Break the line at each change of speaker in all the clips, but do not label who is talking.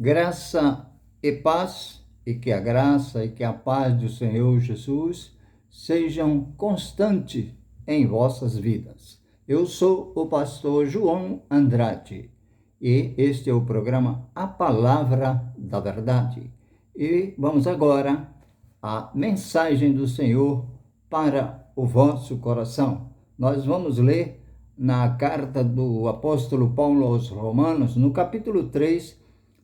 Graça e paz, e que a graça e que a paz do Senhor Jesus sejam constantes em vossas vidas. Eu sou o pastor João Andrade e este é o programa A Palavra da Verdade. E vamos agora à mensagem do Senhor para o vosso coração. Nós vamos ler na carta do apóstolo Paulo aos Romanos, no capítulo 3,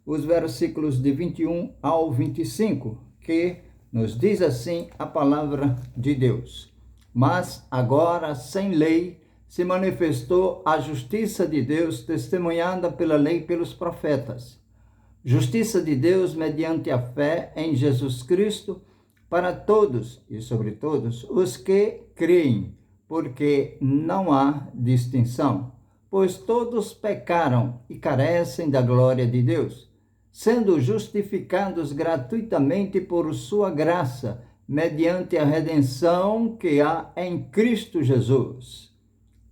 os versículos de 21 ao 25, que nos diz assim a palavra de Deus. Mas agora, sem lei, se manifestou a justiça de Deus, testemunhada pela lei e pelos profetas. Justiça de Deus mediante a fé em Jesus Cristo, para todos e sobre todos os que creem, porque não há distinção, pois todos pecaram e carecem da glória de Deus, sendo justificados gratuitamente por sua graça, mediante a redenção que há em Cristo Jesus,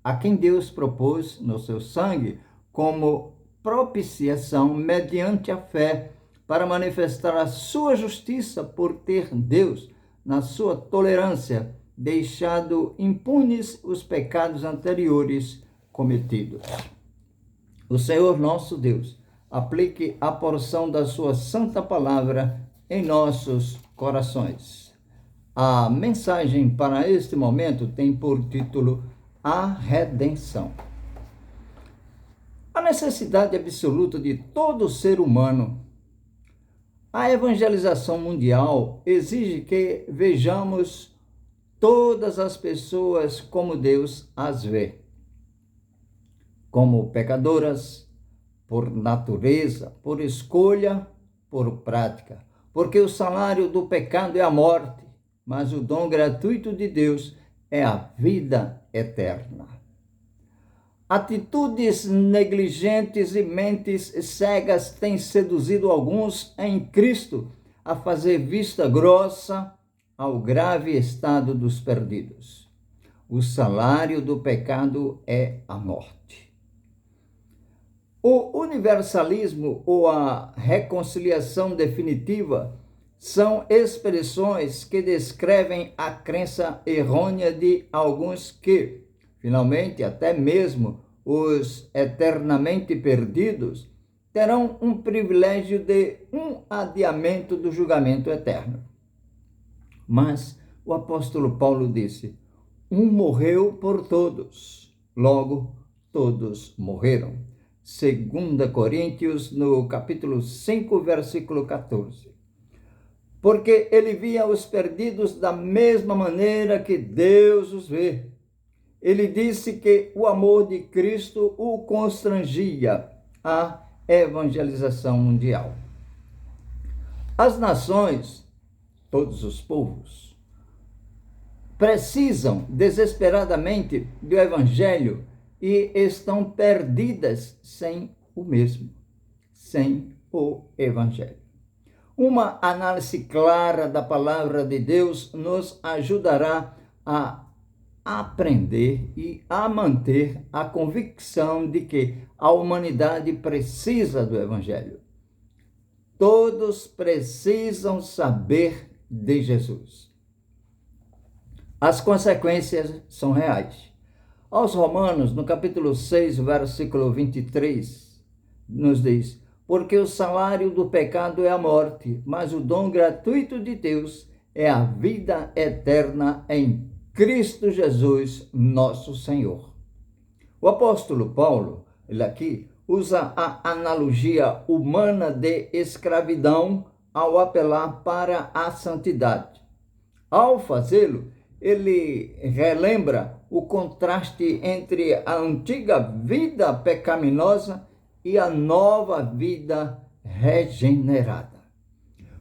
a quem Deus propôs no seu sangue como propiciação mediante a fé, para manifestar a sua justiça por ter Deus, na sua tolerância, deixado impunes os pecados anteriores cometidos. O Senhor nosso Deus aplique a porção da sua santa palavra em nossos corações. A mensagem para este momento tem por título A Redenção. A necessidade absoluta de todo ser humano. A evangelização mundial exige que vejamos todas as pessoas como Deus as vê, como pecadoras, por natureza, por escolha, por prática. Porque o salário do pecado é a morte, mas o dom gratuito de Deus é a vida eterna. Atitudes negligentes e mentes cegas têm seduzido alguns em Cristo a fazer vista grossa ao grave estado dos perdidos. O salário do pecado é a morte. O universalismo ou a reconciliação definitiva são expressões que descrevem a crença errônea de alguns que, finalmente, até mesmo os eternamente perdidos, terão um privilégio de um adiamento do julgamento eterno. Mas o apóstolo Paulo disse: um morreu por todos, logo todos morreram. 2 Coríntios, no capítulo 5, versículo 14. Porque ele via os perdidos da mesma maneira que Deus os vê. Ele disse que o amor de Cristo o constrangia à evangelização mundial. As nações, todos os povos, precisam desesperadamente do evangelho e estão perdidas sem o mesmo, sem o evangelho. Uma análise clara da palavra de Deus nos ajudará a aprender e a manter a convicção de que a humanidade precisa do evangelho. Todos precisam saber de Jesus. As consequências são reais. Aos Romanos, no capítulo 6, versículo 23, nos diz: porque o salário do pecado é a morte, mas o dom gratuito de Deus é a vida eterna em Cristo Jesus, nosso Senhor. O apóstolo Paulo, ele aqui, usa a analogia humana de escravidão ao apelar para a santidade. Ao fazê-lo, ele relembra o contraste entre a antiga vida pecaminosa e a nova vida regenerada.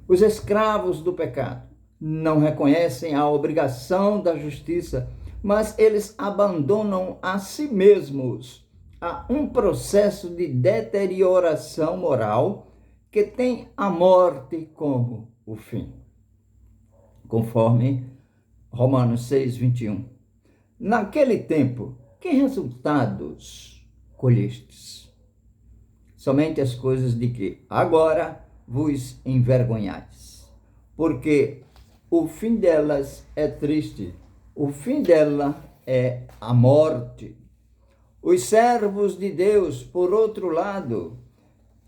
Os escravos do pecado não reconhecem a obrigação da justiça, mas eles abandonam a si mesmos a um processo de deterioração moral que tem a morte como o fim. Conforme Romanos 6, 21. Naquele tempo, que resultados colhestes? somente as coisas de que agora vos envergonhais, porque o fim delas é triste, o fim dela é a morte. Os servos de Deus, por outro lado,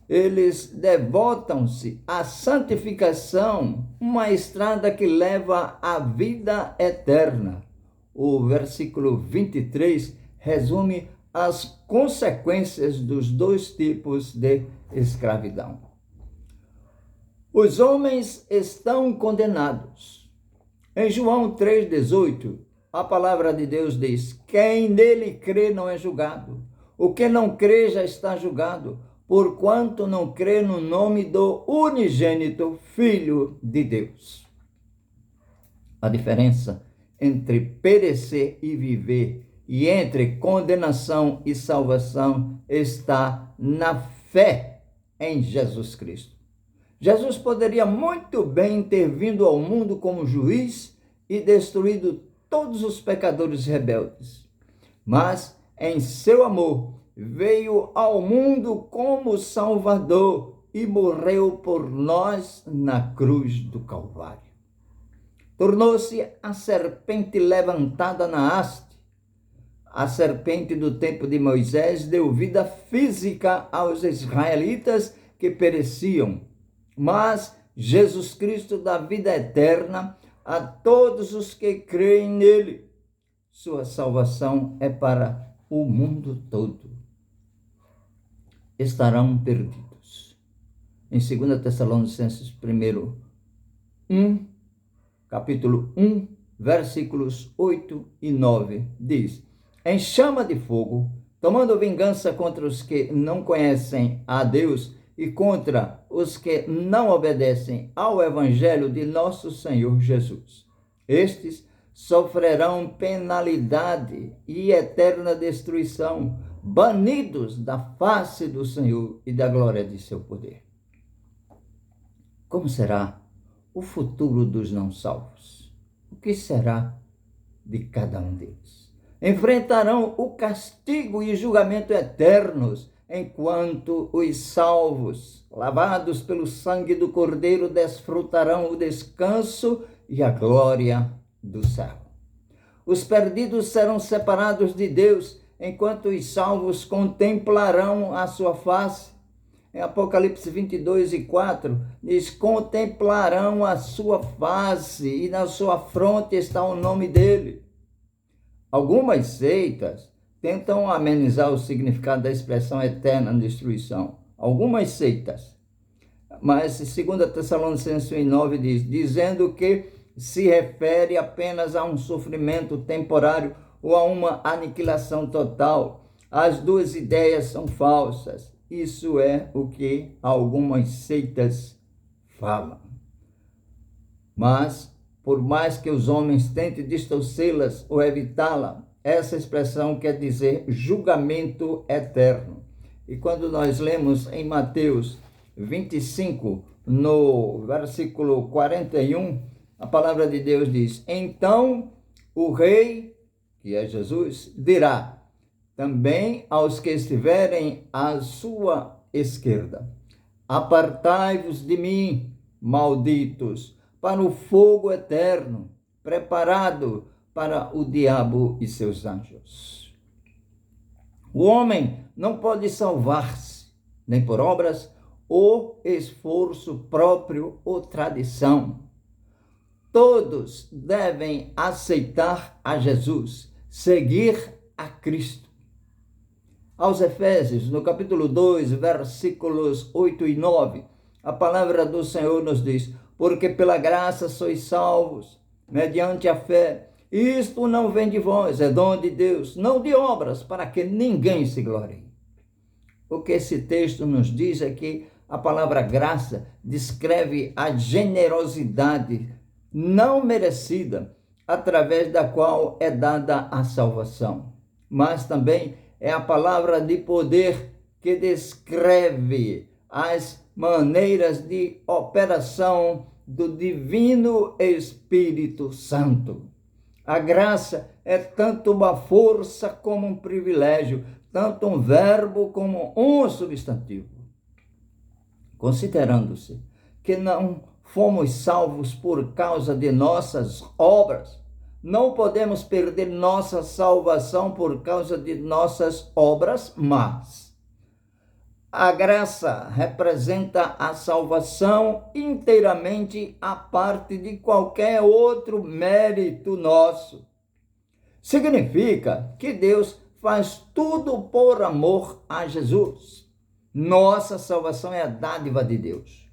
eles devotam-se à santificação, uma estrada que leva à vida eterna. O versículo 23 resume as consequências dos dois tipos de escravidão. Os homens estão condenados. Em João 3,18, a palavra de Deus diz: quem nele crê não é julgado. O que não crê já está julgado, porquanto não crê no nome do unigênito Filho de Deus. A diferença entre perecer e viver, e entre condenação e salvação, está na fé em Jesus Cristo. Jesus poderia muito bem ter vindo ao mundo como juiz e destruído todos os pecadores rebeldes, mas em seu amor veio ao mundo como Salvador e morreu por nós na cruz do Calvário. Tornou-se a serpente levantada na haste. A serpente do tempo de Moisés deu vida física aos israelitas que pereciam, mas Jesus Cristo dá vida eterna a todos os que creem nele. Sua salvação é para o mundo todo. Estarão perdidos. Em 2 Tessalonicenses 1, capítulo 1, versículos 8 e 9, diz: em chama de fogo, tomando vingança contra os que não conhecem a Deus e contra os que não obedecem ao Evangelho de nosso Senhor Jesus. Estes sofrerão penalidade e eterna destruição, banidos da face do Senhor e da glória de seu poder. Como será o futuro dos não salvos? O que será de cada um deles? Enfrentarão o castigo e julgamento eternos, enquanto os salvos, lavados pelo sangue do Cordeiro, desfrutarão o descanso e a glória do céu. Os perdidos serão separados de Deus, enquanto os salvos contemplarão a sua face. Em Apocalipse 22:4, diz: contemplarão a sua face e na sua fronte está o nome dele. Algumas seitas tentam amenizar o significado da expressão eterna destruição. Algumas seitas. Mas 2 Tessalonicenses 1:9 diz: dizendo que se refere apenas a um sofrimento temporário ou a uma aniquilação total. As duas ideias são falsas. Isso é o que algumas seitas falam. Mas, por mais que os homens tentem distorcê-las ou evitá-la, essa expressão quer dizer julgamento eterno. E quando nós lemos em Mateus 25, no versículo 41, a palavra de Deus diz: então o rei, que é Jesus, dirá também aos que estiverem à sua esquerda: apartai-vos de mim, malditos, para o fogo eterno, preparado para o diabo e seus anjos. O homem não pode salvar-se, nem por obras, ou esforço próprio ou tradição. Todos devem aceitar a Jesus, seguir a Cristo. Aos Efésios, no capítulo 2, versículos 8 e 9, a palavra do Senhor nos diz: porque pela graça sois salvos, mediante a fé. Isto não vem de vós, é dom de Deus, não de obras, para que ninguém se glorie. O que esse texto nos diz é que a palavra graça descreve a generosidade não merecida, através da qual é dada a salvação. Mas também é a palavra de poder que descreve as maneiras de operação do Divino Espírito Santo. A graça é tanto uma força como um privilégio, tanto um verbo como um substantivo. considerando-se que não fomos salvos por causa de nossas obras, não podemos perder nossa salvação por causa de nossas obras, mas a graça representa a salvação inteiramente à parte de qualquer outro mérito nosso. Significa que Deus faz tudo por amor a Jesus. Nossa salvação é a dádiva de Deus.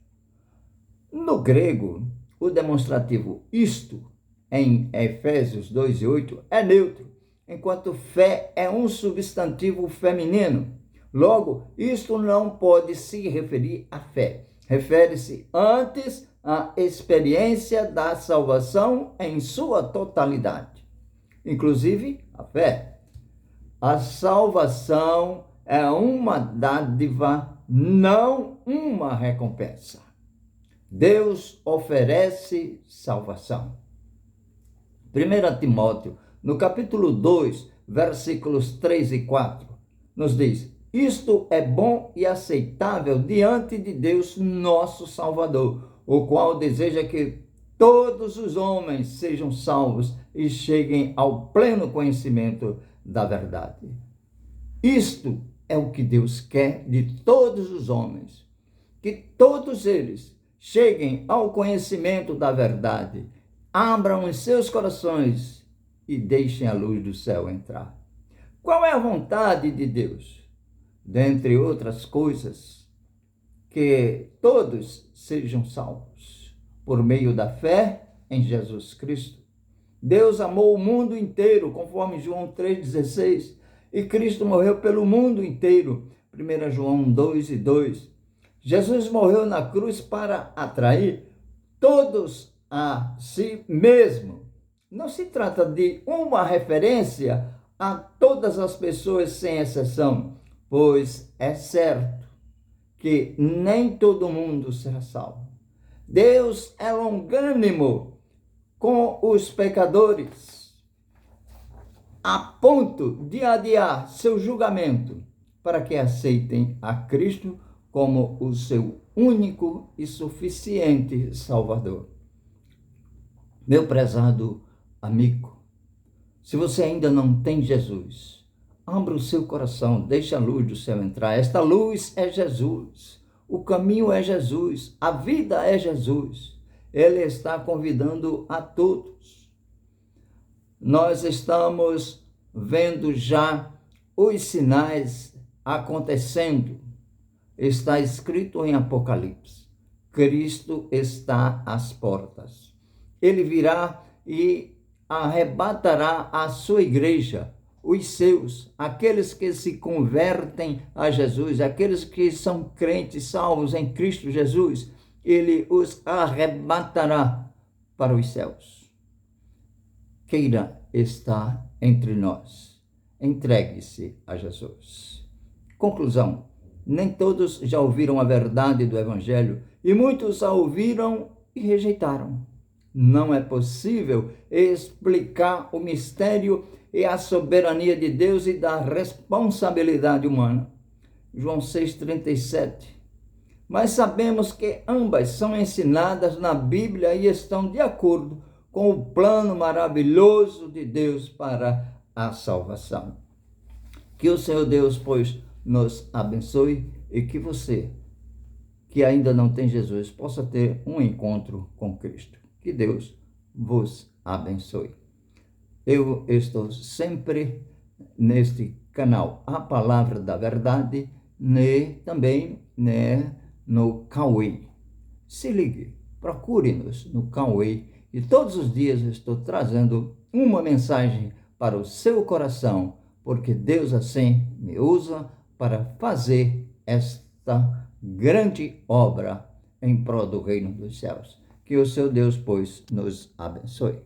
No grego, o demonstrativo isto, em Efésios 2:8, é neutro, enquanto fé é um substantivo feminino. Logo, isto não pode se referir à fé. Refere-se antes à experiência da salvação em sua totalidade, inclusive a fé. A salvação é uma dádiva, não uma recompensa. Deus oferece salvação. 1 Timóteo, no capítulo 2, versículos 3 e 4, nos diz: isto é bom e aceitável diante de Deus, nosso Salvador, o qual deseja que todos os homens sejam salvos e cheguem ao pleno conhecimento da verdade. Isto é o que Deus quer de todos os homens, que todos eles cheguem ao conhecimento da verdade, abram os seus corações e deixem a luz do céu entrar. Qual é a vontade de Deus? Dentre outras coisas, que todos sejam salvos por meio da fé em Jesus Cristo. Deus amou o mundo inteiro, conforme João 3,16, e Cristo morreu pelo mundo inteiro, 1 João 2:2. Jesus morreu na cruz para atrair todos a si mesmo. Não se trata de uma referência a todas as pessoas sem exceção, pois é certo que nem todo mundo será salvo. Deus é longânimo com os pecadores, a ponto de adiar seu julgamento para que aceitem a Cristo como o seu único e suficiente Salvador. Meu prezado amigo, se você ainda não tem Jesus, abra o seu coração, deixe a luz do céu entrar. Esta luz é Jesus, o caminho é Jesus, a vida é Jesus. Ele está convidando a todos. Nós estamos vendo já os sinais acontecendo. Está escrito em Apocalipse: Cristo está às portas. Ele virá e arrebatará a sua igreja, os seus, aqueles que se convertem a Jesus, aqueles que são crentes, salvos em Cristo Jesus. Ele os arrebatará para os céus. Queira estar entre nós. Entregue-se a Jesus. Conclusão: nem todos já ouviram a verdade do Evangelho e muitos a ouviram e rejeitaram. Não é possível explicar o mistério e a soberania de Deus e da responsabilidade humana. João 6,37. Mas sabemos que ambas são ensinadas na Bíblia e estão de acordo com o plano maravilhoso de Deus para a salvação. Que o Senhor Deus, pois, nos abençoe e que você, que ainda não tem Jesus, possa ter um encontro com Cristo. Que Deus vos abençoe. Eu estou sempre neste canal, A Palavra da Verdade, também no Cauê. Se ligue, procure-nos no Cauê e todos os dias eu estou trazendo uma mensagem para o seu coração, porque Deus assim me usa para fazer esta grande obra em prol do reino dos céus. Que o seu Deus, pois, nos abençoe.